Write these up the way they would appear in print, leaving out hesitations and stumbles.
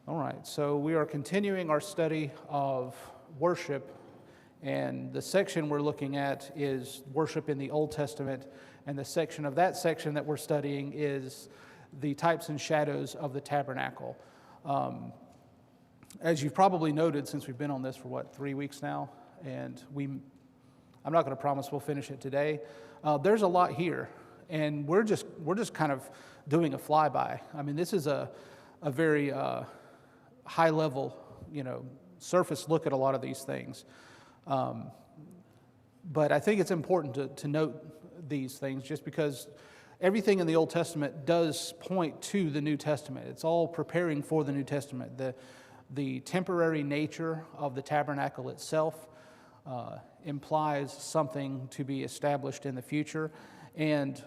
All right, so we are continuing our study of worship, and the section we're looking at is worship in the Old Testament, and the section of that section that we're studying is the types and shadows of the tabernacle. As you've probably noted, since we've been on this for 3 weeks now, and I'm not going to promise we'll finish it today. There's a lot here, and we're just kind of doing a flyby. I mean, this is a very high level, surface look at a lot of these things. But I think it's important to note these things just because everything in the Old Testament does point to the New Testament. It's all preparing for the New Testament. The temporary nature of the tabernacle itself implies something to be established in the future. And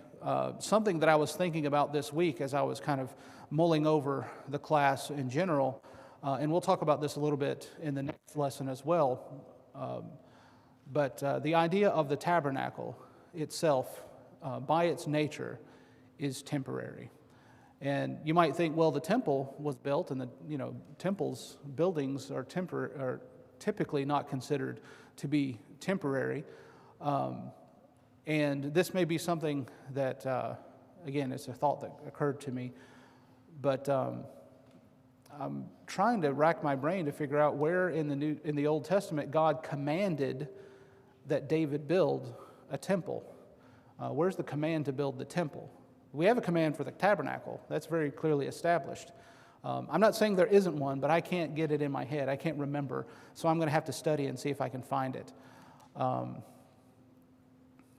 something that I was thinking about this week as I was kind of mulling over the class in general, and we'll talk about this a little bit in the next lesson as well, but the idea of the tabernacle itself, by its nature, is temporary. And you might think, well, the temple was built, and the temples, buildings are typically not considered to be temporary. And this may be something that, again, it's a thought that occurred to me, but I'm trying to rack my brain to figure out where in the Old Testament God commanded that David build a temple. Where's the command to build the temple? We have a command for the tabernacle. That's very clearly established. I'm not saying there isn't one, but I can't get it in my head. I can't remember, so I'm going to have to study and see if I can find it.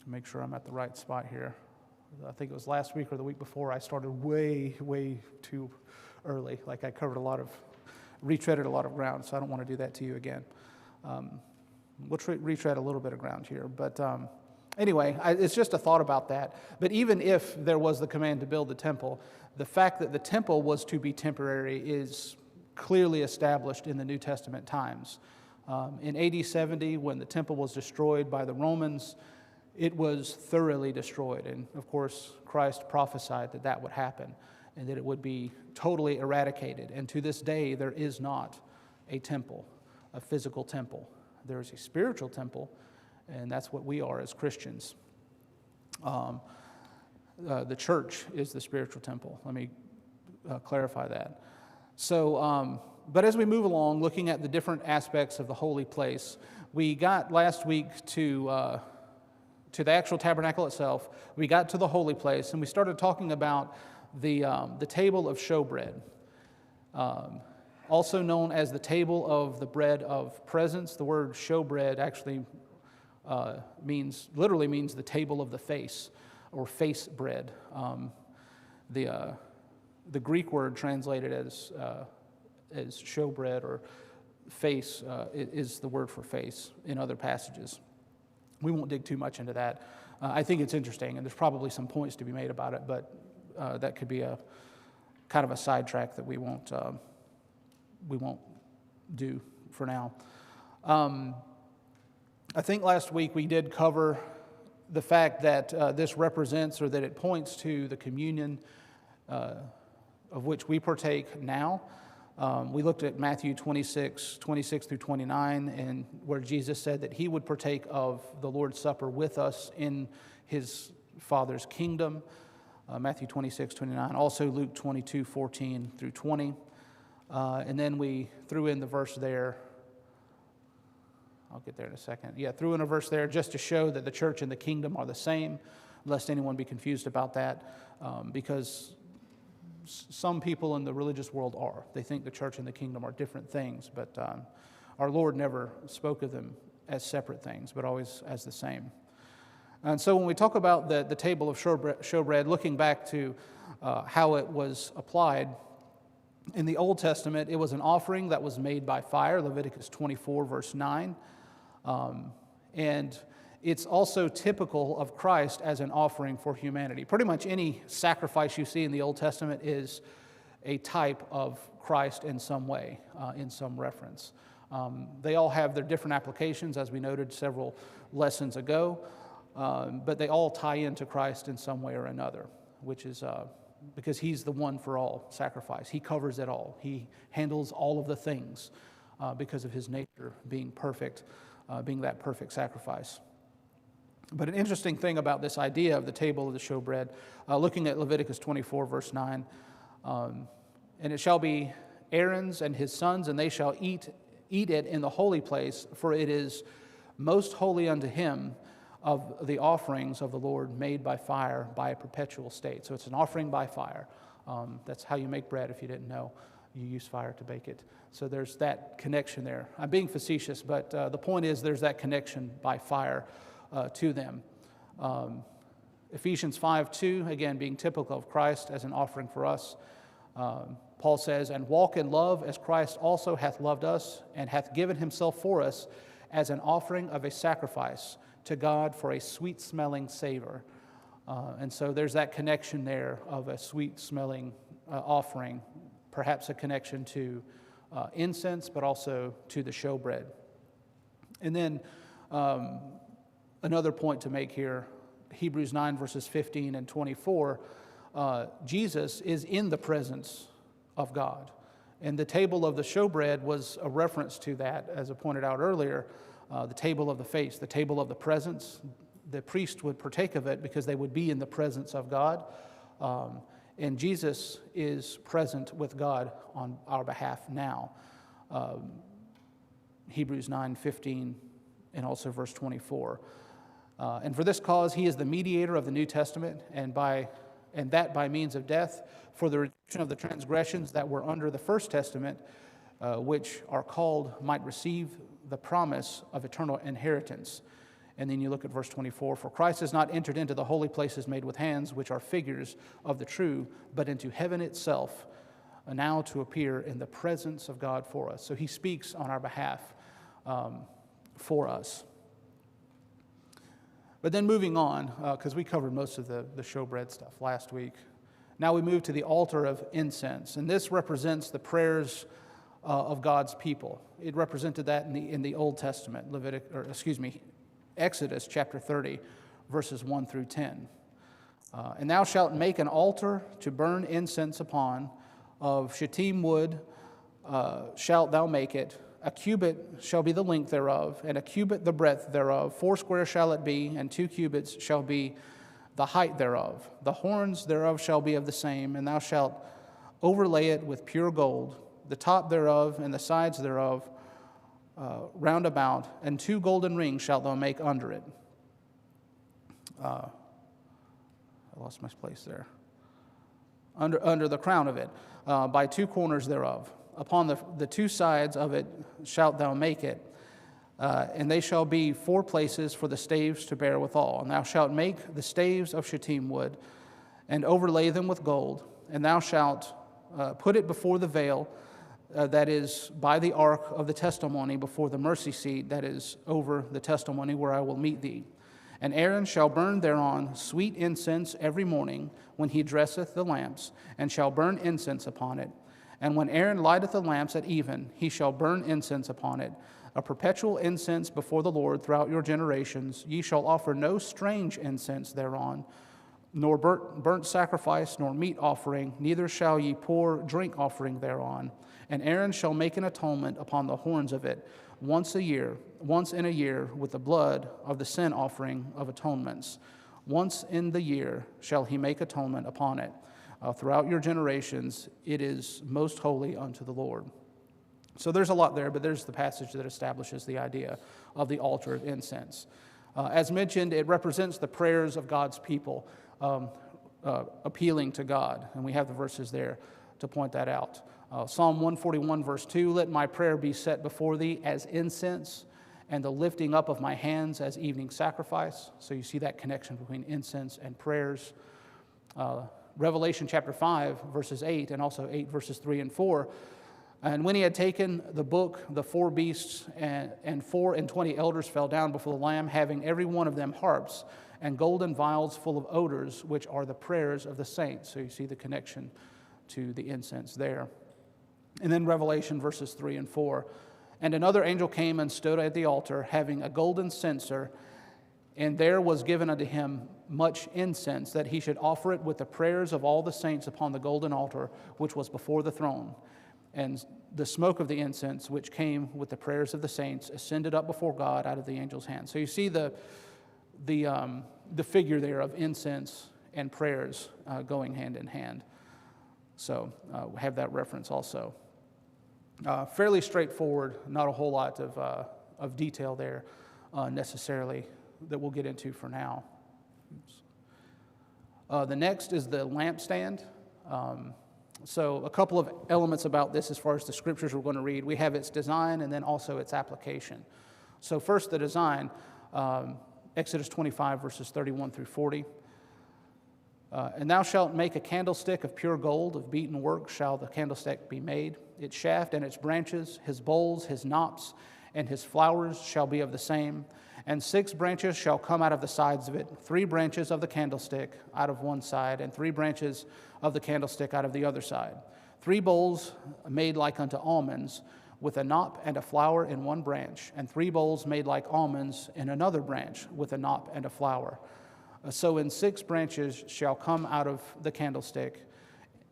Make sure I'm at the right spot here. I think it was last week or the week before I started way too early. Like I retreaded a lot of ground, so I don't want to do that to you again. We'll retread a little bit of ground here. But anyway, it's just a thought about that. But even if there was the command to build the temple, the fact that the temple was to be temporary is clearly established in the New Testament times. In AD 70, when the temple was destroyed by the Romans, it was thoroughly destroyed. And of course, Christ prophesied that that would happen and that it would be totally eradicated. And to this day, there is not a temple, a physical temple. There is a spiritual temple, and that's what we are as Christians. The church is the spiritual temple. Let me clarify that. So, but as we move along, looking at the different aspects of the holy place, we got last week to the actual tabernacle itself. We got to the holy place, and we started talking about the table of showbread, also known as the table of the bread of presence. The word showbread actually literally means the table of the face, or face bread. The Greek word translated as showbread or face is the word for face in other passages. We won't dig too much into that. I think it's interesting, and there's probably some points to be made about it, but that could be a kind of a sidetrack that we won't do for now. I think last week we did cover the fact that this represents, or that it points to, the communion of which we partake now. We looked at Matthew 26 through 29, and where Jesus said that he would partake of the Lord's Supper with us in his Father's kingdom. Matthew 26, 29. Also Luke 22, 14 through 20. And then we threw in the verse there. I'll get there in a second. Yeah, threw in a verse there just to show that the church and the kingdom are the same, lest anyone be confused about that, because some people in the religious world are. They think the church and the kingdom are different things, but our Lord never spoke of them as separate things, but always as the same. And so when we talk about the table of showbread, looking back to how it was applied, in the Old Testament, it was an offering that was made by fire, Leviticus 24, verse 9. And it's also typical of Christ as an offering for humanity. Pretty much any sacrifice you see in the Old Testament is a type of Christ in some way, in some reference. They all have their different applications, as we noted several lessons ago, but they all tie into Christ in some way or another, which is because he's the one for all sacrifice. He covers it all. He handles all of the things because of his nature being perfect, being that perfect sacrifice. But an interesting thing about this idea of the table of the showbread, looking at Leviticus 24, verse 9, and it shall be Aaron's and his sons, and they shall eat it in the holy place, for it is most holy unto him of the offerings of the Lord made by fire by a perpetual state. So it's an offering by fire. That's how you make bread, if you didn't know. You use fire to bake it. So there's that connection there. I'm being facetious, but the point is there's that connection by fire to them. Ephesians 5:2, again, being typical of Christ as an offering for us. Paul says, and walk in love as Christ also hath loved us and hath given himself for us as an offering of a sacrifice to God for a sweet-smelling savor. And so there's that connection there of a sweet-smelling offering, perhaps a connection to incense, but also to the showbread. And then another point to make here, Hebrews 9, verses 15 and 24, Jesus is in the presence of God. And the table of the showbread was a reference to that, as I pointed out earlier, the table of the face, the table of the presence. The priest would partake of it because they would be in the presence of God. And Jesus is present with God on our behalf now. Hebrews 9:15 and also verse 24. And for this cause he is the mediator of the New Testament, and that by means of death, for the redemption of the transgressions that were under the first testament, which are called might receive the promise of eternal inheritance. And then you look at verse 24, for Christ has not entered into the holy places made with hands, which are figures of the true, but into heaven itself, now to appear in the presence of God for us. So he speaks on our behalf for us. But then moving on, because we covered most of the showbread stuff last week, now we move to the altar of incense, and this represents the prayers of God's people. It represented that in the Old Testament, Exodus chapter 30, verses 1 through 10. And thou shalt make an altar to burn incense upon, of shittim wood shalt thou make it. A cubit shall be the length thereof, and a cubit the breadth thereof. 4 shall it be, and 2 cubits shall be the height thereof. The horns thereof shall be of the same, and thou shalt overlay it with pure gold, the top thereof and the sides thereof round about, and 2 golden rings shalt thou make under it. I lost my place there. Under the crown of it, by 2 corners thereof. Upon the 2 sides of it shalt thou make it, and they shall be 4 places for the staves to bear withal. And thou shalt make the staves of shittim wood, and overlay them with gold. And thou shalt put it before the veil that is by the ark of the testimony, before the mercy seat that is over the testimony, where I will meet thee. And Aaron shall burn thereon sweet incense every morning when he dresseth the lamps, and shall burn incense upon it. And when Aaron lighteth the lamps at even, he shall burn incense upon it, a perpetual incense before the Lord throughout your generations. Ye shall offer no strange incense thereon, nor burnt sacrifice, nor meat offering, neither shall ye pour drink offering thereon. And Aaron shall make an atonement upon the horns of it once in a year, with the blood of the sin offering of atonements. Once in the year shall he make atonement upon it. Throughout your generations, it is most holy unto the Lord. So there's a lot there, but there's the passage that establishes the idea of the altar of incense. As mentioned, it represents the prayers of God's people appealing to God, and we have the verses there to point that out. Psalm 141, verse 2, let my prayer be set before thee as incense, and the lifting up of my hands as evening sacrifice. So you see that connection between incense and prayers. Revelation chapter 5, verses 8, and also 8, verses 3 and 4. And when he had taken the book, the 4 beasts and 24 elders fell down before the Lamb, having every one of them harps and golden vials full of odors, which are the prayers of the saints. So you see the connection to the incense there. And then Revelation verses 3 and 4. And another angel came and stood at the altar, having a golden censer And there was given unto him much incense, that he should offer it with the prayers of all the saints upon the golden altar, which was before the throne. And the smoke of the incense, which came with the prayers of the saints, ascended up before God out of the angel's hand. So you see the figure there of incense and prayers going hand in hand. So we have that reference also. Fairly straightforward, not a whole lot of detail there necessarily that we'll get into for now. The next is the lampstand. So a couple of elements about this as far as the scriptures we're going to read. We have its design and then also its application. So first the design, Exodus 25 verses 31 through 40. And thou shalt make a candlestick of pure gold, of beaten work shall the candlestick be made. Its shaft and its branches, his bowls, his knops, and his flowers shall be of the same. And 6 branches shall come out of the sides of it, 3 branches of the candlestick out of one side, and 3 branches of the candlestick out of the other side. 3 bowls made like unto almonds, with a knop and a flower in one branch, and 3 bowls made like almonds in another branch, with a knop and a flower. So in 6 branches shall come out of the candlestick,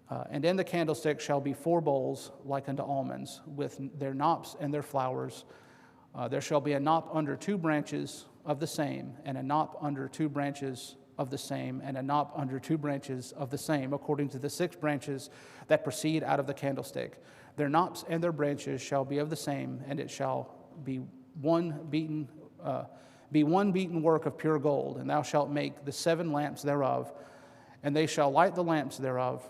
and in the candlestick shall be 4 bowls like unto almonds, with their knops and their flowers. There shall be a knop under 2 branches of the same, and a knop under 2 branches of the same, and a knop under 2 branches of the same, according to the 6 branches that proceed out of the candlestick. Their knops and their branches shall be of the same, and it shall be one beaten work of pure gold. And thou shalt make the 7 lamps thereof, and they shall light the lamps thereof,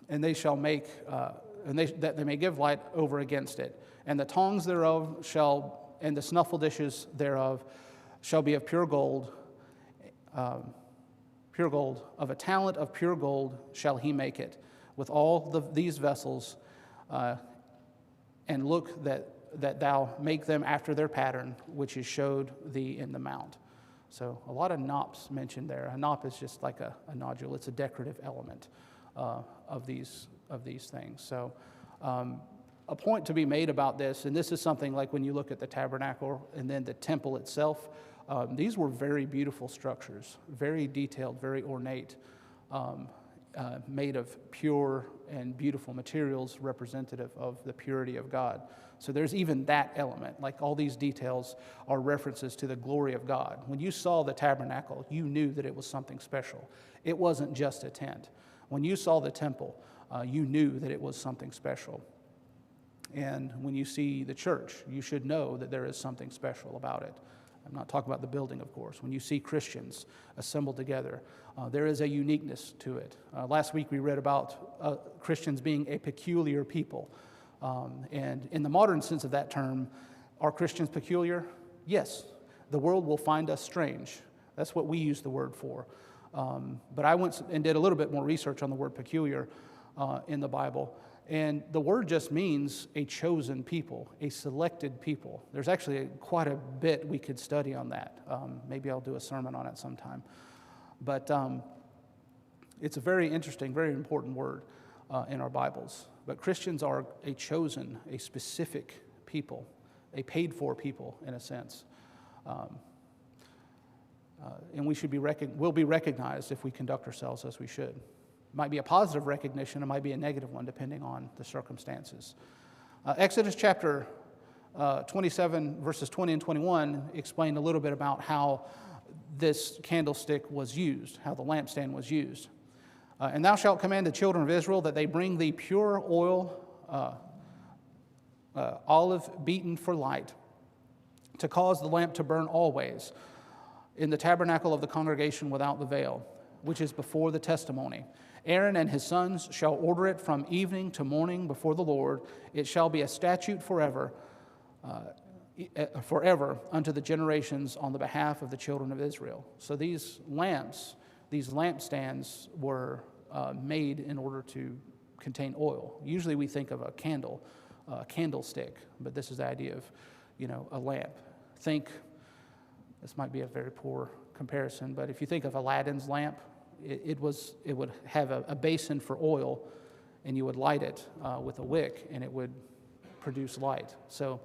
and they shall make that they may give light over against it. And the tongs thereof and the snuffle dishes thereof shall be of pure gold. Of a talent of pure gold shall he make it, with all these vessels, and look that thou make them after their pattern, which is showed thee in the mount. So a lot of knops mentioned there. A knop is just like a nodule. It's a decorative element of these things. So a point to be made about this, and this is something like when you look at the tabernacle and then the temple itself, these were very beautiful structures, very detailed, very ornate, made of pure and beautiful materials representative of the purity of God. So there's even that element, like all these details are references to the glory of God. When you saw the tabernacle, you knew that it was something special. It wasn't just a tent. When you saw the temple, you knew that it was something special. And when you see the church, you should know that there is something special about it. I'm not talking about the building, of course. When you see Christians assembled together, there is a uniqueness to it. Last week we read about Christians being a peculiar people. And in the modern sense of that term, are Christians peculiar? Yes. The world will find us strange. That's what we use the word for. But I went and did a little bit more research on the word peculiar in the Bible. And the word just means a chosen people, a selected people. There's actually quite a bit we could study on that. Maybe I'll do a sermon on it sometime. But it's a very interesting, very important word in our Bibles. But Christians are a chosen, a specific people, a paid-for people in a sense. And we'll be recognized if we conduct ourselves as we should. It might be a positive recognition, it might be a negative one, depending on the circumstances. Exodus chapter 27, verses 20 and 21 explain a little bit about how this candlestick was used, how the lampstand was used. And thou shalt command the children of Israel that they bring thee pure oil, olive beaten for light, to cause the lamp to burn always in the tabernacle of the congregation without the veil, which is before the testimony. Aaron and his sons shall order it from evening to morning before the Lord. It shall be a statute forever unto the generations on the behalf of the children of Israel. So these lamps, these lampstands were made in order to contain oil. Usually we think of a candle, a candlestick, but this is the idea of, a lamp. This might be a very poor comparison, but if you think of Aladdin's lamp, it would have a basin for oil, and you would light it with a wick, and it would produce light. So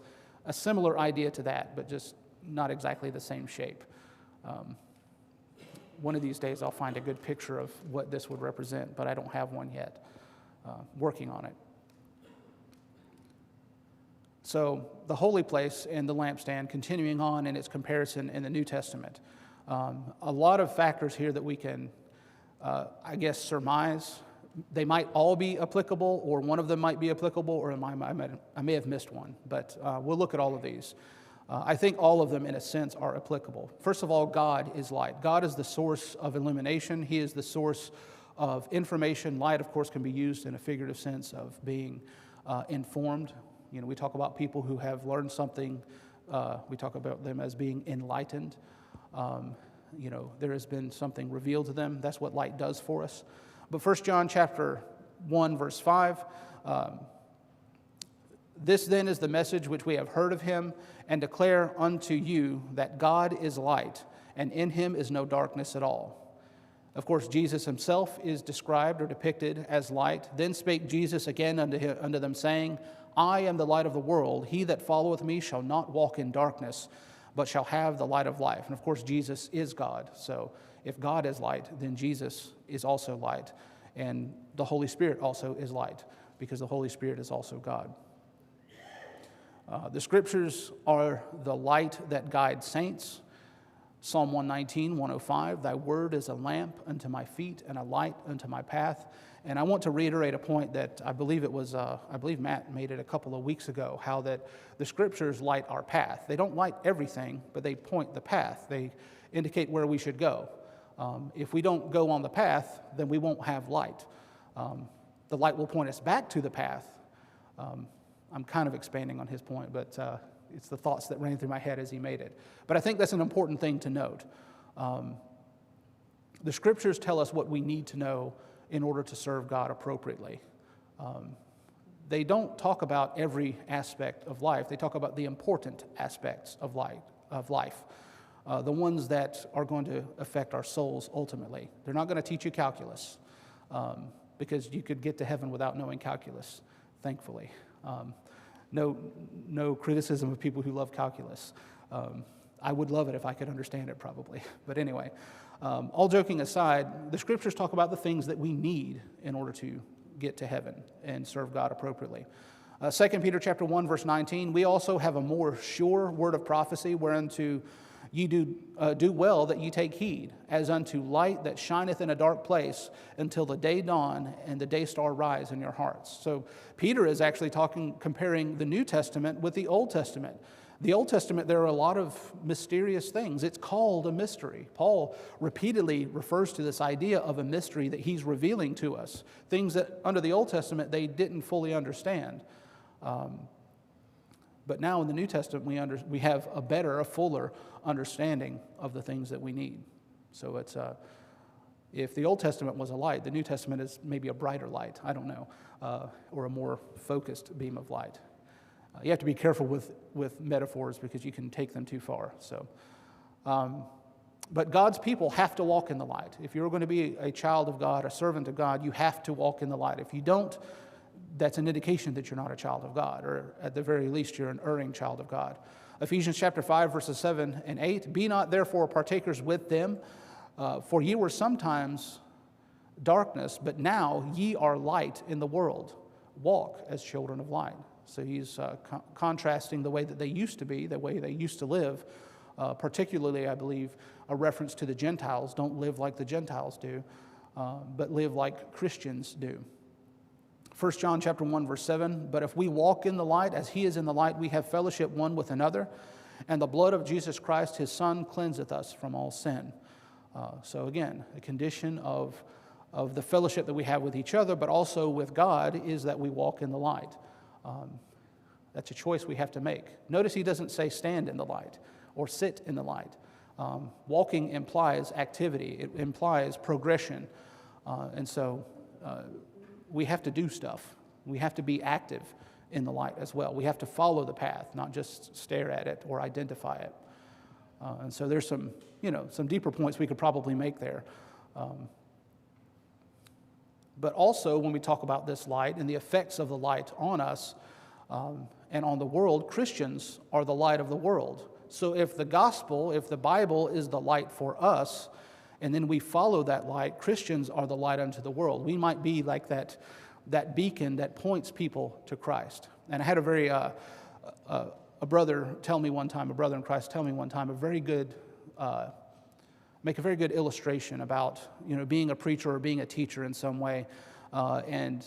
a similar idea to that, but just not exactly the same shape. One of these days I'll find a good picture of what this would represent, but I don't have one yet. Working on it. So the holy place and the lampstand, continuing on in its comparison in the New Testament. A lot of factors here that we can, surmise. They might all be applicable, or one of them might be applicable, or I may have missed one, but we'll look at all of these. I think all of them, in a sense, are applicable. First of all, God is light. God is the source of illumination. He is the source of information. Light, of course, can be used in a figurative sense of being informed. You know, we talk about people who have learned something. We talk about them as being enlightened. There has been something revealed to them. That's what light does for us. But 1 John chapter 1, verse 5, this then is the message which we have heard of him and declare unto you that God is light, and in him is no darkness at all. Of course, Jesus himself is described or depicted as light. Then spake Jesus again unto them, saying, I am the light of the world. He that followeth me shall not walk in darkness, but shall have the light of life. And of course, Jesus is God. So if God is light, then Jesus is also light. And the Holy Spirit also is light, because the Holy Spirit is also God. The scriptures are the light that guides saints. Psalm 119, 105, thy word is a lamp unto my feet and a light unto my path. And I want to reiterate a point that I believe Matt made it a couple of weeks ago, how that the scriptures light our path. They don't light everything, but they point the path. They indicate where we should go. If we don't go on the path, then we won't have light. The light will point us back to the path. I'm kind of expanding on his point, but it's the thoughts that ran through my head as he made it. But I think that's an important thing to note. The scriptures tell us what we need to know in order to serve God appropriately. They don't talk about every aspect of life. They talk about the important aspects of life, the ones that are going to affect our souls ultimately. They're not going to teach you calculus, because you could get to heaven without knowing calculus, thankfully. No criticism of people who love calculus. I would love it if I could understand it, probably. But anyway, all joking aside, the scriptures talk about the things that we need in order to get to heaven and serve God appropriately. 2 Peter chapter 1, verse 19, we also have a more sure word of prophecy, whereunto ye do well that ye take heed, as unto light that shineth in a dark place until the day dawn and the day star rise in your hearts. So Peter is actually comparing the New Testament with the Old Testament. The Old Testament, there are a lot of mysterious things. It's called a mystery. Paul repeatedly refers to this idea of a mystery that he's revealing to us, things that under the Old Testament they didn't fully understand. But now in the New Testament, we have a fuller understanding of the things that we need. So it's if the Old Testament was a light, the New Testament is maybe a brighter light, I don't know, or a more focused beam of light. You have to be careful with metaphors because you can take them too far. So, but God's people have to walk in the light. If you're going to be a child of God, a servant of God, you have to walk in the light. If you don't, that's an indication that you're not a child of God, or at the very least, you're an erring child of God. Ephesians chapter 5, verses 7 and 8, be not therefore partakers with them, for ye were sometimes darkness, but now ye are light in the world. Walk as children of light. So he's contrasting the way that they used to be, the way they used to live, particularly, I believe, a reference to the Gentiles. Don't live like the Gentiles do, but live like Christians do. 1 John chapter 1, verse 7, but if we walk in the light as he is in the light, we have fellowship one with another, and the blood of Jesus Christ, his Son, cleanseth us from all sin. So again, a condition of the fellowship that we have with each other, but also with God, is that we walk in the light. That's a choice we have to make. Notice he doesn't say stand in the light or sit in the light. Walking implies activity. It implies progression. And so we have to do stuff. We have to be active in the light as well. We have to follow the path, not just stare at it or identify it. And so there's some deeper points we could probably make there. But also, when we talk about this light and the effects of the light on us and on the world, Christians are the light of the world. So if the gospel, if the Bible is the light for us, and then we follow that light, Christians are the light unto the world. We might be like that beacon that points people to Christ. And I had a brother in Christ tell me one time, make a very good illustration about, being a preacher or being a teacher in some way, and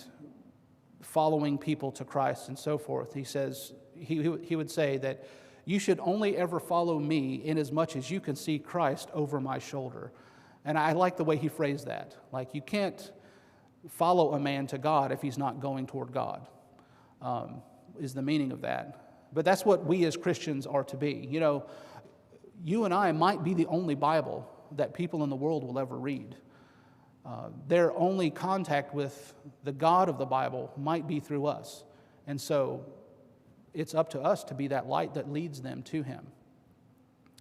following people to Christ and so forth. He says, he would say that you should only ever follow me in as much as you can see Christ over my shoulder. And I like the way he phrased that. Like, you can't follow a man to God if he's not going toward God, is the meaning of that. But that's what we as Christians are to be. You and I might be the only Bible that people in the world will ever read. Their only contact with the God of the Bible might be through us. And so it's up to us to be that light that leads them to him.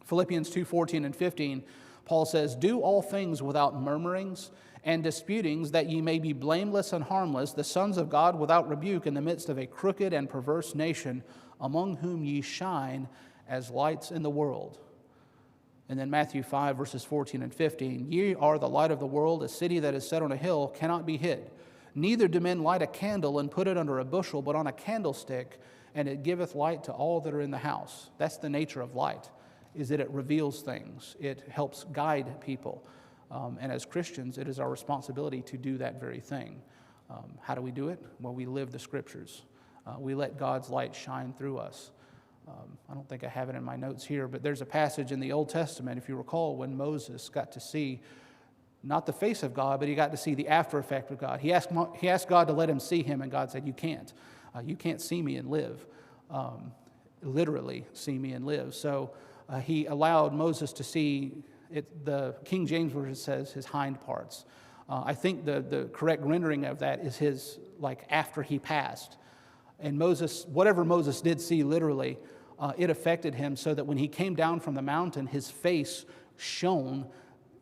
Philippians 2:14 and 15, Paul says, "Do all things without murmurings and disputings, that ye may be blameless and harmless, the sons of God without rebuke in the midst of a crooked and perverse nation, among whom ye shine as lights in the world." And then Matthew 5, verses 14 and 15, "Ye are the light of the world. A city that is set on a hill cannot be hid. Neither do men light a candle and put it under a bushel, but on a candlestick, and it giveth light to all that are in the house." That's the nature of light, is that it reveals things. It helps guide people. And as Christians, it is our responsibility to do that very thing. How do we do it? Well, we live the Scriptures. We let God's light shine through us. I don't think I have it in my notes here, but there's a passage in the Old Testament, if you recall, when Moses got to see not the face of God, but he got to see the after effect of God. He asked God to let him see him, and God said, "You can't. You can't see me and live." Literally see me and live. So he allowed Moses to see it. The King James Version says his hind parts. I think the correct rendering of that is his, like, after he passed. And Moses, whatever Moses did see literally, it affected him so that when he came down from the mountain, his face shone,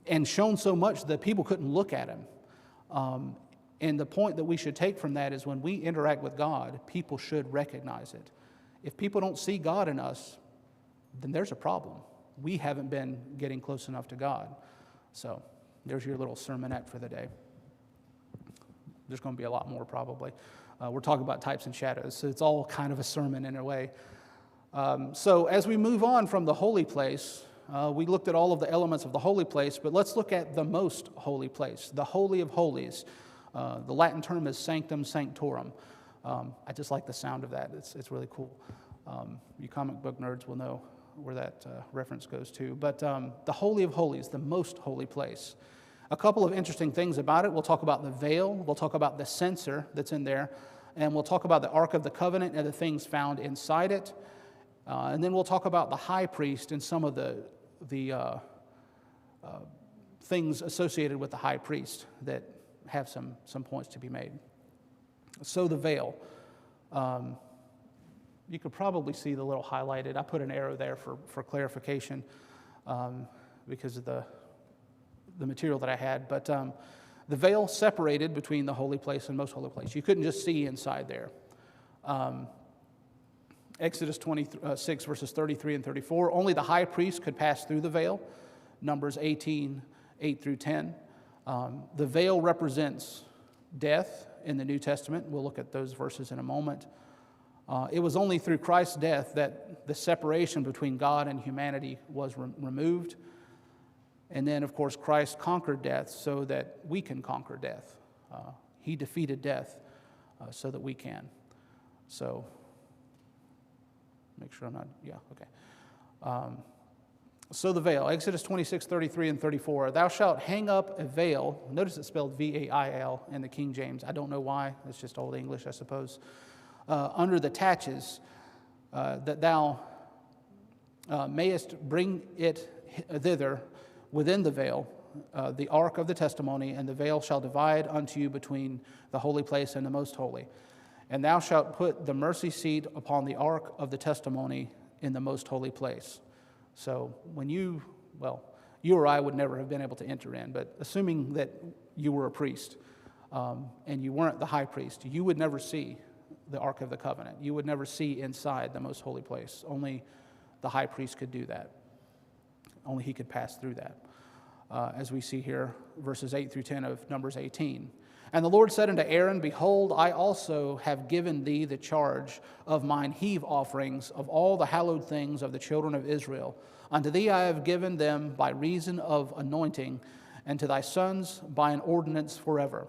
and shone so much that people couldn't look at him. And the point that we should take from that is when we interact with God, people should recognize it. If people don't see God in us, then there's a problem. We haven't been getting close enough to God. So there's your little sermonette for the day. There's going to be a lot more probably. We're talking about types and shadows, so it's all kind of a sermon in a way. So as we move on from the holy place, we looked at all of the elements of the holy place, but let's look at the most holy place, the Holy of Holies. The Latin term is Sanctum Sanctorum. I just like the sound of that. It's really cool. You comic book nerds will know where that reference goes to. But the Holy of Holies, the most holy place. A couple of interesting things about it. We'll talk about the veil. We'll talk about the censer that's in there. And we'll talk about the Ark of the Covenant and the things found inside it. And then we'll talk about the high priest and some of the things associated with the high priest that have some points to be made. So the veil. You could probably see the little highlighted. I put an arrow there for clarification because of the material that I had. But the veil separated between the holy place and most holy place. You couldn't just see inside there. Exodus 26, verses 33 and 34. Only the high priest could pass through the veil. Numbers 18, 8 through 10. The veil represents death in the New Testament. We'll look at those verses in a moment. It was only through Christ's death that the separation between God and humanity was removed. And then, of course, Christ conquered death so that we can conquer death. He defeated death so that we can. So, make sure I'm not, yeah, okay. So the veil, Exodus 26, 33 and 34. Thou shalt hang up a veil. Notice it's spelled V-A-I-L in the King James. I don't know why. It's just Old English, I suppose. Under the taches, that thou mayest bring it thither within the veil, the ark of the testimony, and the veil shall divide unto you between the holy place and the most holy. And thou shalt put the mercy seat upon the ark of the testimony in the most holy place. So when you or I would never have been able to enter in, but assuming that you were a priest and you weren't the high priest, you would never see the Ark of the Covenant. You would never see inside the most holy place. Only the high priest could do that. Only he could pass through that. As we see here, verses 8 through 10 of Numbers 18. And the Lord said unto Aaron, Behold, I also have given thee the charge of mine heave offerings of all the hallowed things of the children of Israel. Unto thee I have given them by reason of anointing, and to thy sons by an ordinance forever.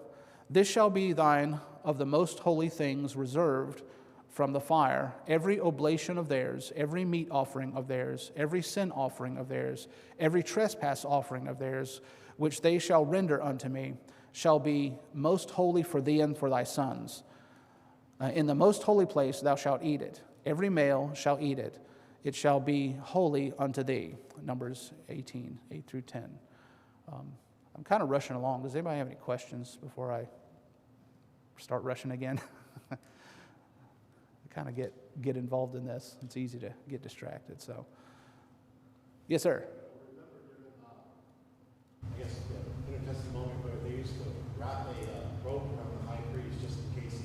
This shall be thine of the most holy things reserved from the fire, every oblation of theirs, every meat offering of theirs, every sin offering of theirs, every trespass offering of theirs, which they shall render unto me, shall be most holy for thee and for thy sons. In the most holy place thou shalt eat it. Every male shall eat it. It shall be holy unto thee. Numbers 18, 8 through 10. I'm kind of rushing along. Does anybody have any questions before I start rushing again? I kind of get involved in this. It's easy to get distracted. So, yes, sir. I guess in a testimony where they used to wrap a rope around the high priest just in case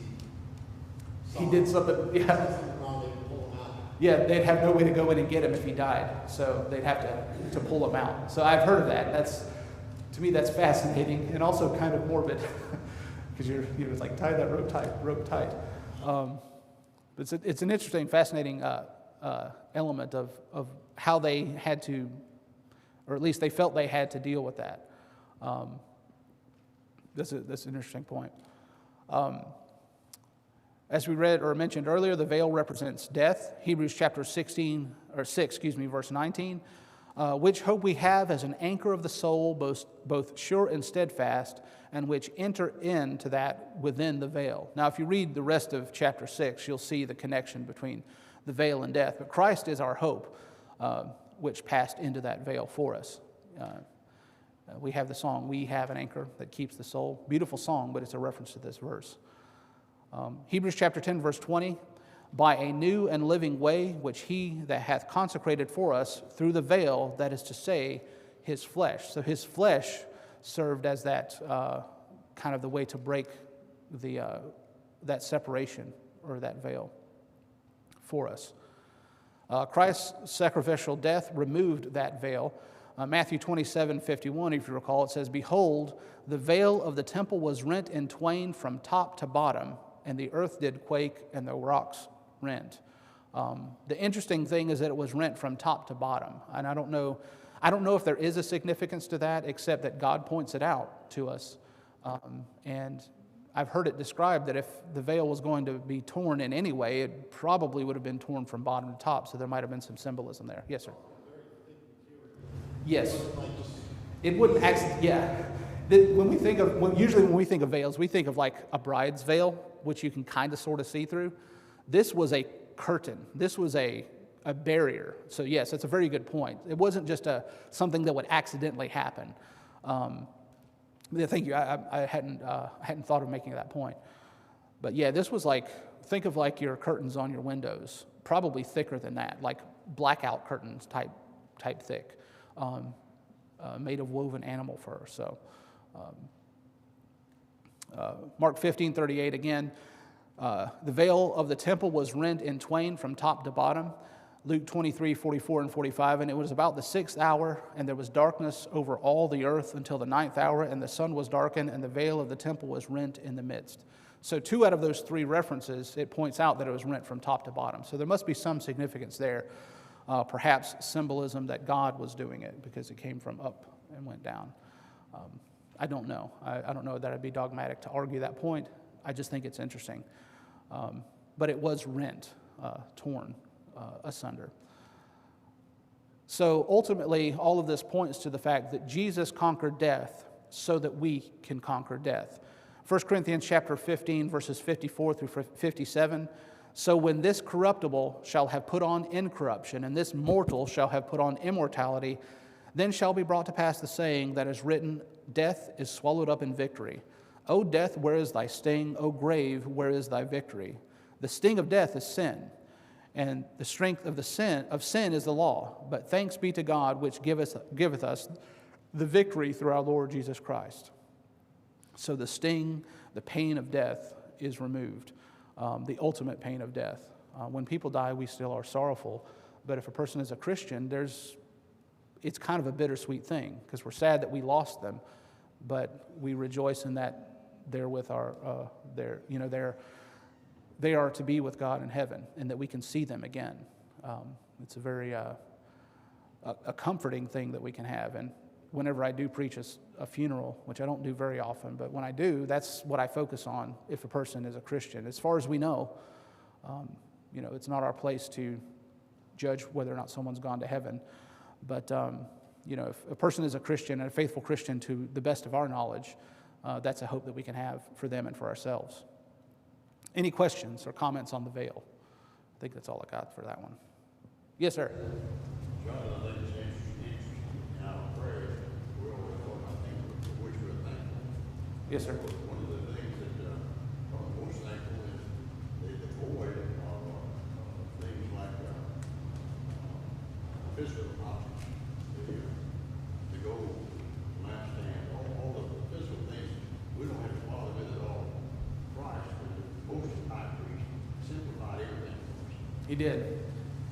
he did something. Yeah. Something wrong, they would pull him out. Yeah, they'd have no way to go in and get him if he died, so they'd have to pull him out. So I've heard of that. To me, that's fascinating and also kind of morbid, because you're like, tie that rope tight. But it's an interesting, fascinating element of how they had to, or at least they felt they had to deal with that. That's an interesting point. As we read or mentioned earlier, the veil represents death. Hebrews chapter 6, verse 19. Which hope we have as an anchor of the soul, both sure and steadfast, and which enter into that within the veil. Now, if you read the rest of chapter 6, you'll see the connection between the veil and death. But Christ is our hope, which passed into that veil for us. We have the song, We Have an Anchor That Keeps the Soul. Beautiful song, but it's a reference to this verse. Hebrews chapter 10, verse 20. By a new and living way, which he that hath consecrated for us through the veil, that is to say, his flesh. So his flesh served as that kind of the way to break that separation or that veil for us. Christ's sacrificial death removed that veil. Matthew 27:51, if you recall, it says, Behold, the veil of the temple was rent in twain from top to bottom, and the earth did quake, and the rocks rent. The interesting thing is that it was rent from top to bottom, and I don't know if there is a significance to that, except that God points it out to us. And I've heard it described that if the veil was going to be torn in any way, it probably would have been torn from bottom to top, so there might have been some symbolism there. Yes, sir. Yes. It wouldn't actually, yeah. Usually when we think of veils, we think of like a bride's veil, which you can kind of sort of see through. This was a curtain. This was a barrier. So yes, that's a very good point. It wasn't just something that would accidentally happen. Thank you. I hadn't thought of making that point. But yeah, this was like, think of like your curtains on your windows, probably thicker than that, like blackout curtains type thick, made of woven animal fur. So Mark 15:38 again. The veil of the temple was rent in twain from top to bottom. Luke 23:44 and 45. And it was about the 6th hour, and there was darkness over all the earth until the 9th hour, and the sun was darkened, and the veil of the temple was rent in the midst. So 2 out of those 3 references, it points out that it was rent from top to bottom. So there must be some significance there, perhaps symbolism that God was doing it because it came from up and went down. I don't know. I don't know that I'd be dogmatic to argue that point. I just think it's interesting. But it was rent, torn asunder. So ultimately, all of this points to the fact that Jesus conquered death so that we can conquer death. 1 Corinthians chapter 15, verses 54 through 57. So when this corruptible shall have put on incorruption, and this mortal shall have put on immortality, then shall be brought to pass the saying that is written, Death is swallowed up in victory. O death, where is thy sting? O grave, where is thy victory? The sting of death is sin, and the strength of sin is the law. But thanks be to God, which giveth us the victory through our Lord Jesus Christ. So the sting, the pain of death is removed, the ultimate pain of death. When people die, we still are sorrowful, But if a person is a Christian, it's kind of a bittersweet thing, because we're sad that we lost them, but we rejoice in that they're with they are to be with God in heaven, and that we can see them again. It's a very a comforting thing that we can have. And whenever I do preach a funeral, which I don't do very often, but when I do, that's what I focus on if a person is a Christian. As far as we know, it's not our place to judge whether or not someone's gone to heaven. But, if a person is a Christian and a faithful Christian to the best of our knowledge, that's a hope that we can have for them and for ourselves. Any questions or comments on the veil? I think that's all I got for that one. Yes, sir. John, I think it's interesting in our prayers, we always talk about things for which we're thankful. Yes, sir. One of the things that I'm most thankful is the void of things like physical objects, the gold, lampstand, all of the physical things. We don't have to bother with it all. Christ, the most high priest, simplified everything for us. He did.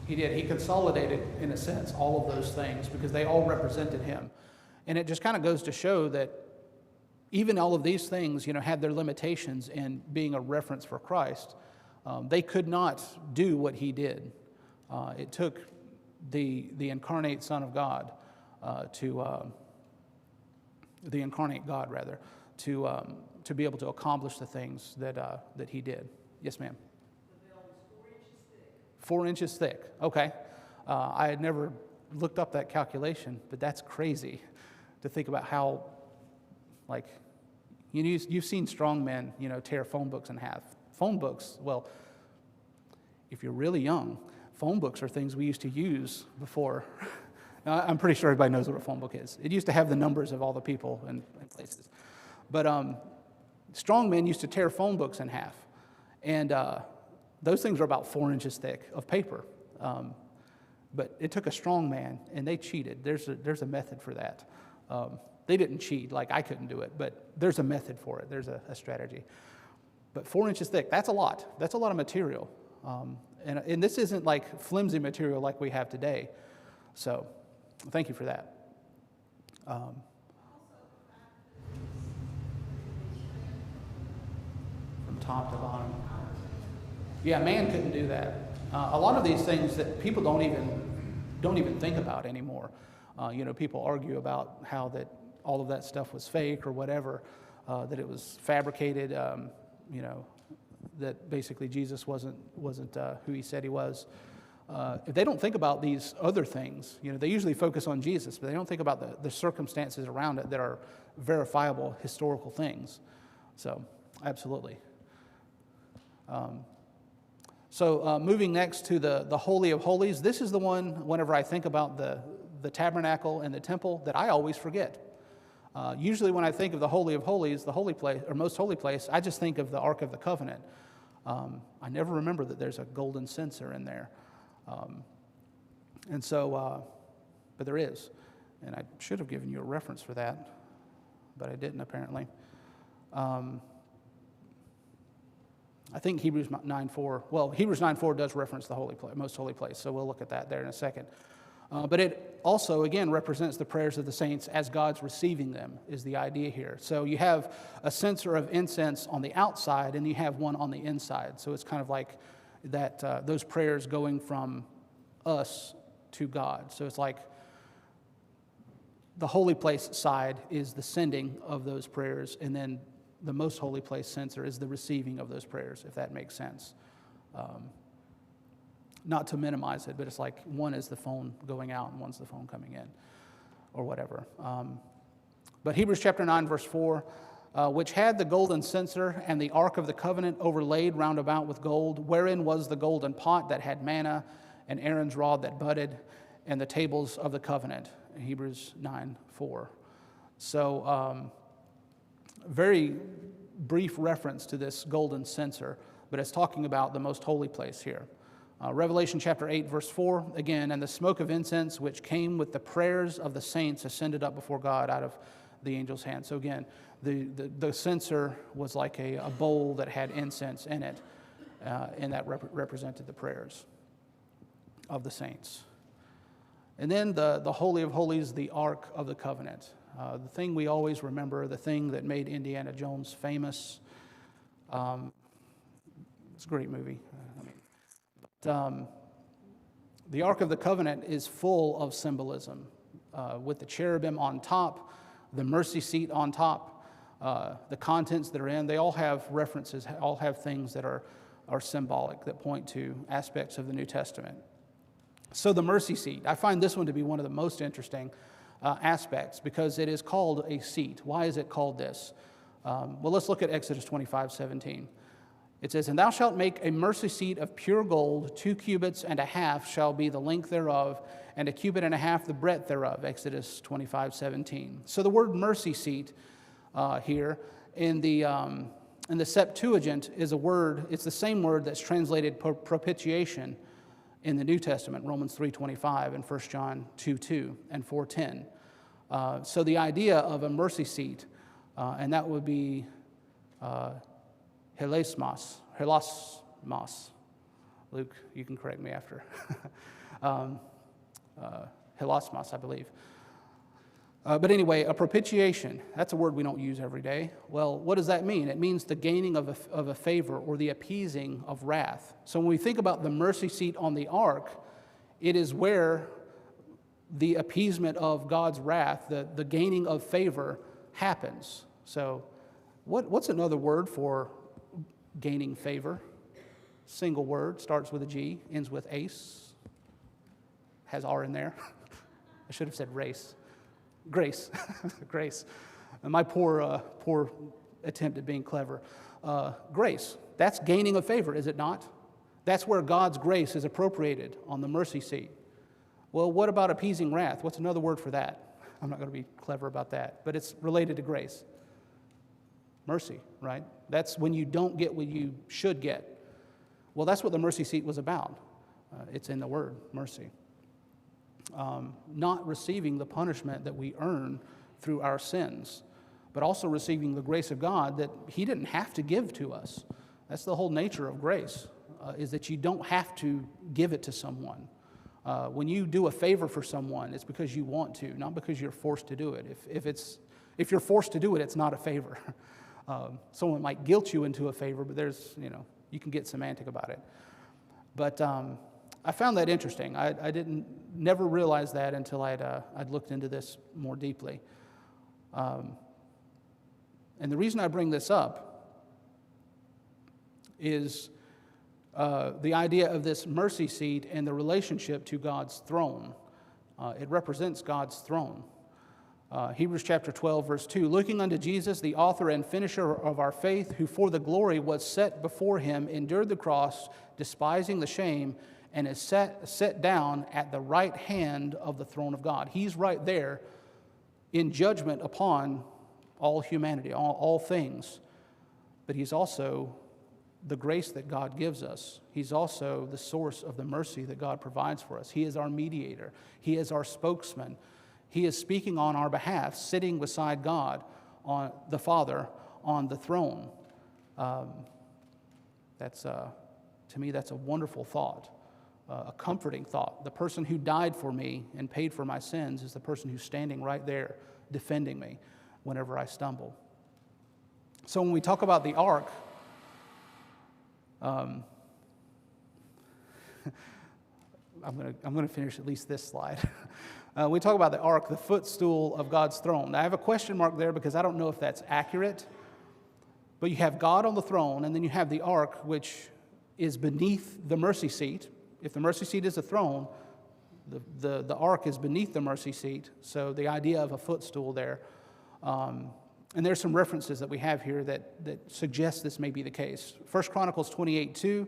He consolidated, in a sense, all of those things because they all represented him. And it just kind of goes to show that even all of these things, had their limitations in being a reference for Christ. They could not do what he did. It took the incarnate Son of God the incarnate God, rather, to be able to accomplish the things that he did. Yes, ma'am. 4 inches thick. Okay. I had never looked up that calculation, but that's crazy to think about how, you've seen strong men, tear phone books in half. Phone books, well, if you're really young, phone books are things we used to use before. Now, I'm pretty sure everybody knows what a phone book is. It used to have the numbers of all the people and places. But strong men used to tear phone books in half. And those things are about 4 inches thick of paper. But it took a strong man, and they cheated. There's a method for that. They didn't cheat, like I couldn't do it, but there's a method for it. There's a strategy. But 4 inches thick, that's a lot. That's a lot of material. And this isn't like flimsy material like we have today. So thank you for that. From top to bottom. Yeah, man couldn't do that. A lot of these things that people don't even think about anymore. People argue about how that all of that stuff was fake or whatever, that it was fabricated. That basically Jesus wasn't who he said he was. If they don't think about these other things, they usually focus on Jesus, but they don't think about the circumstances around it that are verifiable historical things. So, absolutely. So moving next to the Holy of Holies, this is the one, whenever I think about the tabernacle and the temple, that I always forget. Usually when I think of the Holy of Holies, the holy place, or most holy place, I just think of the Ark of the Covenant. I never remember that there's a golden censer in there. But there is. And I should have given you a reference for that, but I didn't apparently. I think Hebrews 9:4. Well, Hebrews 9:4 does reference the holy place, most holy place, so we'll look at that there in a second. But it also, again, represents the prayers of the saints as God's receiving them, is the idea here. So you have a censer of incense on the outside, and you have one on the inside. So it's kind of like that, those prayers going from us to God. So it's like the holy place side is the sending of those prayers, and then the most holy place censer is the receiving of those prayers, if that makes sense. Not to minimize it, but it's like one is the phone going out and one's the phone coming in, or whatever. But Hebrews chapter 9, verse 4, which had the golden censer and the ark of the covenant overlaid round about with gold, wherein was the golden pot that had manna, and Aaron's rod that budded, and the tables of the covenant. Hebrews 9, 4. So, very brief reference to this golden censer, but it's talking about the most holy place here. Revelation chapter 8, verse 4, again, and the smoke of incense which came with the prayers of the saints ascended up before God out of the angel's hand. So again, the censer was like a bowl that had incense in it, and that represented the prayers. of the saints. And then the Holy of Holies, the Ark of the Covenant. The thing we always remember, the thing that made Indiana Jones famous. It's a great movie. The Ark of the Covenant is full of symbolism, with the cherubim on top, the mercy seat on top, the contents that are in. They all have references, all have things that are symbolic, that point to aspects of the New Testament. So the mercy seat, I find this one to be one of the most interesting aspects because it is called a seat. Why is it called this? Well, let's look at Exodus 25:17. It says, "And thou shalt make a mercy seat of pure gold, 2 cubits and a half shall be the length thereof, and 1 cubit and a half the breadth thereof." Exodus 25:17. So the word mercy seat here in the Septuagint is a word, it's the same word that's translated propitiation in the New Testament, Romans 3:25 and 1 John 2:2 and 4:10. So the idea of a mercy seat, and that would be helasmos. Luke, you can correct me after. Helasmos, I believe. But anyway, a propitiation, that's a word we don't use every day. Well, what does that mean? It means the gaining of a favor or the appeasing of wrath. So when we think about the mercy seat on the ark, it is where the appeasement of God's wrath, the gaining of favor happens. So what's another word for gaining favor? Single word, starts with a G, ends with ace, has R in there. I should have said race. Grace. Grace. And my poor attempt at being clever. Grace. That's gaining a favor, is it not? That's where God's grace is appropriated on the mercy seat. Well, what about appeasing wrath? What's another word for that? I'm not going to be clever about that, but it's related to grace. Mercy, right? That's when you don't get what you should get. Well, that's what the mercy seat was about. It's in the word, mercy. Not receiving the punishment that we earn through our sins, but also receiving the grace of God that He didn't have to give to us. That's the whole nature of grace, is that you don't have to give it to someone. When you do a favor for someone, it's because you want to, not because you're forced to do it. If you're forced to do it, it's not a favor. Someone might guilt you into a favor, but you can get semantic about it. But I found that interesting. I never realized that until I'd looked into this more deeply. And the reason I bring this up is the idea of this mercy seat and the relationship to God's throne. It represents God's throne. Hebrews chapter 12, verse 2, "Looking unto Jesus, the author and finisher of our faith, who for the glory was set before him, endured the cross, despising the shame, and is set down at the right hand of the throne of God." He's right there in judgment upon all humanity, all things. But He's also the grace that God gives us. He's also the source of the mercy that God provides for us. He is our mediator. He is our spokesman. He is speaking on our behalf, sitting beside God, on the Father, on the throne. To me, that's a wonderful thought, a comforting thought. The person who died for me and paid for my sins is the person who's standing right there defending me whenever I stumble. So when we talk about the ark, I'm going to finish at least this slide. We talk about the ark, the footstool of God's throne. Now, I have a question mark there because I don't know if that's accurate. But you have God on the throne, and then you have the ark, which is beneath the mercy seat. If the mercy seat is a throne, the ark is beneath the mercy seat. So the idea of a footstool there. And there's some references that we have here that suggest this may be the case. 1 Chronicles 28:2.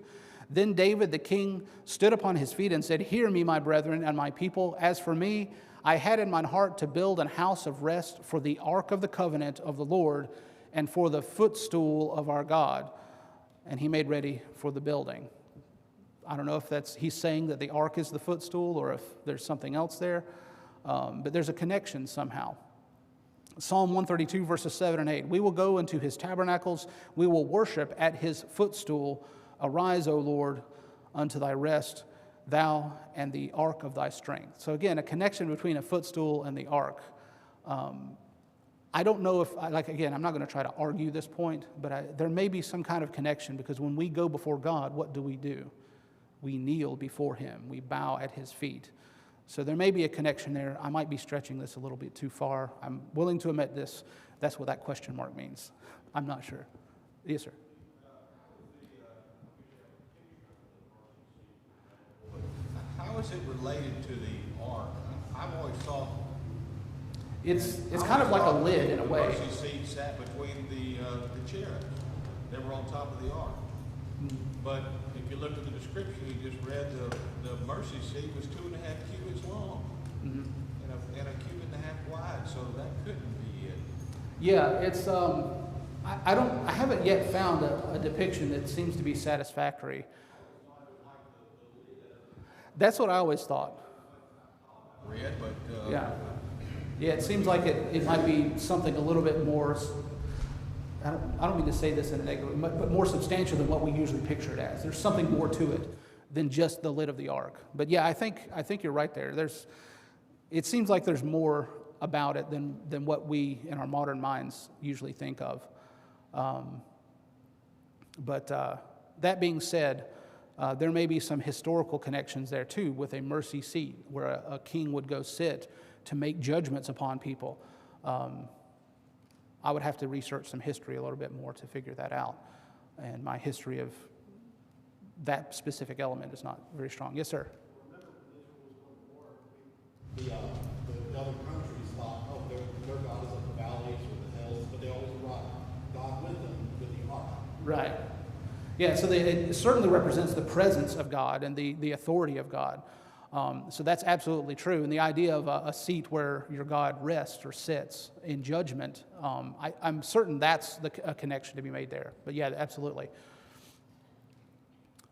"Then David the king stood upon his feet and said, Hear me, my brethren and my people. As for me, I had in mine heart to build an house of rest for the ark of the covenant of the Lord and for the footstool of our God. And he made ready for the building." I don't know if he's saying that the ark is the footstool or if there's something else there, but there's a connection somehow. Psalm 132, verses 7 and 8. "We will go into his tabernacles. We will worship at his footstool. Arise, O Lord, unto thy rest. thou and the ark of thy strength. So again, a connection between a footstool and the ark. I don't know if, again, I'm not going to try to argue this point, but there may be some kind of connection, because when we go before God, what do? We kneel before him. We bow at his feet. So there may be a connection there. I might be stretching this a little bit too far. I'm willing to admit this. That's what that question mark means. I'm not sure. Yes, sir. How is it related to the ark? I've always thought It's kind of like a lid in a way. The mercy seat sat between the cherubs. They were on top of the ark. But if you look at the description you just read, the mercy seat was 2.5 cubits long and a cubit and a half wide. So that couldn't be it. Yeah, it's I haven't yet found a depiction that seems to be satisfactory. That's what I always thought. Read, but Yeah, it seems like it might be something a little bit more, I don't mean to say this in a negative, but more substantial than what we usually picture it as. There's something more to it than just the lid of the ark. But yeah, I think you're right there. It seems like there's more about it than what we in our modern minds usually think of. But that being said, there may be some historical connections there too, with a mercy seat where a king would go sit to make judgments upon people. I would have to research some history a little bit more to figure that out. And my history of that specific element is not very strong. Yes, sir? The other countries thought, oh, their God is up the valleys or the hills, but they always brought God with them with the ark. Right. Yeah, so it certainly represents the presence of God and the authority of God. So that's absolutely true. And the idea of a seat where your God rests or sits in judgment, I'm certain that's a connection to be made there. But yeah, absolutely.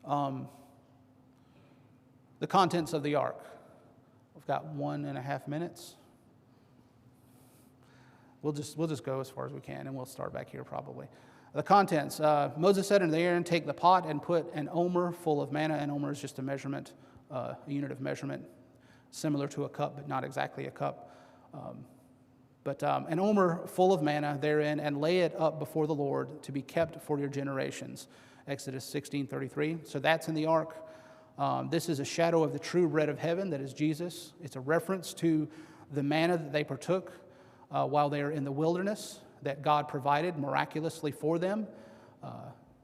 The contents of the ark. We've got 1.5 minutes. We'll just go as far as we can, and we'll start back here probably. The contents. Moses said unto Aaron, take the pot and put an omer full of manna. An omer is just a measurement, a unit of measurement, similar to a cup, but not exactly a cup. But an omer full of manna therein, and lay it up before the Lord to be kept for your generations. Exodus 16:33. So that's in the ark. This is a shadow of the true bread of heaven, that is Jesus. It's a reference to the manna that they partook while they are in the wilderness, that God provided miraculously for them.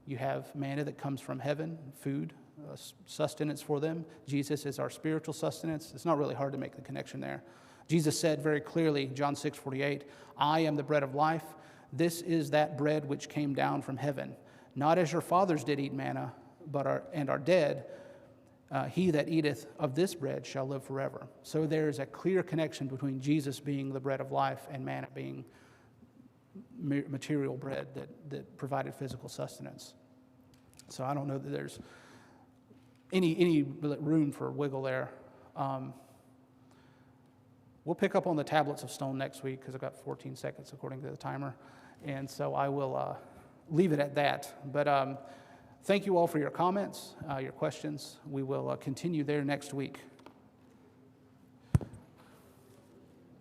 You have manna that comes from heaven, food, sustenance for them. Jesus is our spiritual sustenance. It's not really hard to make the connection there. Jesus said very clearly, John 6:48, I am the bread of life. This is that bread which came down from heaven. Not as your fathers did eat manna, but are dead. He that eateth of this bread shall live forever. So there is a clear connection between Jesus being the bread of life and manna being material bread that provided physical sustenance. So I don't know that there's any room for wiggle there. We'll pick up on the tablets of stone next week because I've got 14 seconds according to the timer. And so I will leave it at that. But thank you all for your comments, your questions. We will continue there next week.